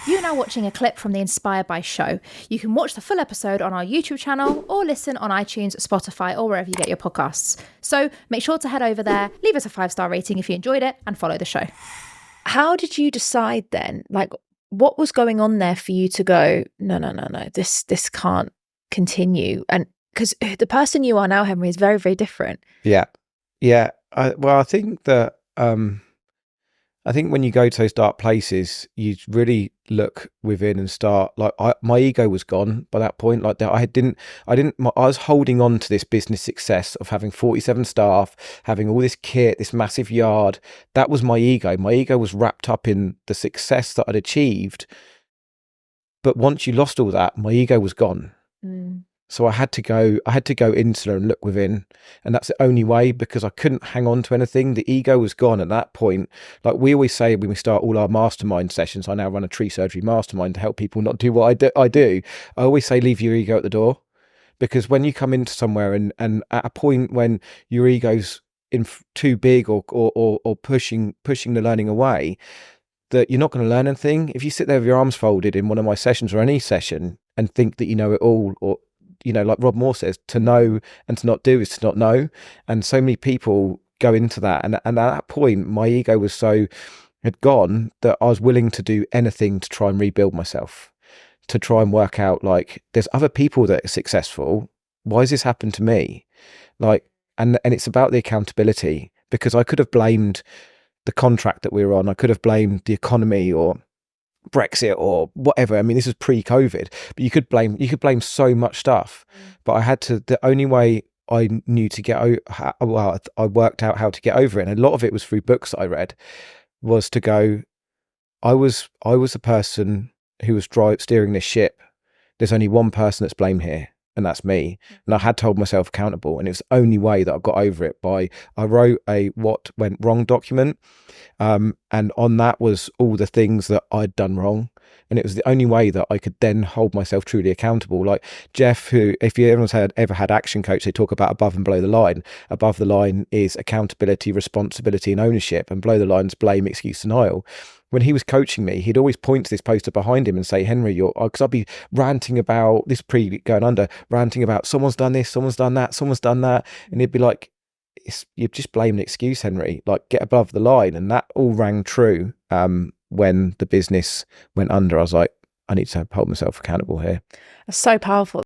You're now watching a clip from the Inspired by show. You can watch the full episode on our YouTube channel or listen on iTunes, Spotify, or wherever you get your podcasts. So make sure to head over there, leave us a 5-star rating if you enjoyed it, and follow the show. How did you decide then? Like, what was going on there for you to go, no, this can't continue? And because the person you are now, Henri, is very, very different. Yeah. I think that I think when you go to those dark places, you really look within and start, like, my ego was gone by that point. Like that, I was holding on to this business success of having 47 staff, having all this kit, this massive yard. That was my ego. My ego was wrapped up in the success that I'd achieved. But once you lost all that, my ego was gone. So I had to go insular and look within, and that's the only way, because I couldn't hang on to anything. The ego was gone at that point. Like we always say when we start all our mastermind sessions, I now run a tree surgery mastermind to help people not do what I do. I always say, leave your ego at the door, because when you come into somewhere and at a point when your ego's too big or pushing the learning away, that you're not going to learn anything. If you sit there with your arms folded in one of my sessions or any session and think that you know it all, or like Rob Moore says, to know and to not do is to not know. And so many people go into that. And at that point, my ego had gone, that I was willing to do anything to try and rebuild myself, to try and work out, like, there's other people that are successful. Why has this happened to me? Like, and it's about the accountability, because I could have blamed the contract that we were on. I could have blamed the economy or Brexit or whatever. I mean, this was pre-COVID, but you could blame so much stuff. But I had to, the only way I knew to get over, I worked out how to get over it, and a lot of it was through books that I read, was to go, I was the person who was steering this ship. There's only one person that's blamed here, and that's me. And I had to hold myself accountable, and it was the only way that I got over it. I wrote a what went wrong document, and on that was all the things that I'd done wrong, and it was the only way that I could then hold myself truly accountable. Like Jeff, who, if everyone's ever had Action Coach, they talk about above and below the line. Above the line is accountability, responsibility, and ownership, and below the line is blame, excuse, denial. When he was coaching me, he'd always point to this poster behind him and say, Henri, because I'd be ranting about this going under, ranting about someone's done this, someone's done that, someone's done that. And he'd be like, you're just blaming an excuse, Henri, like, get above the line. And that all rang true. When the business went under, I was like, I need to hold myself accountable here. That's so powerful.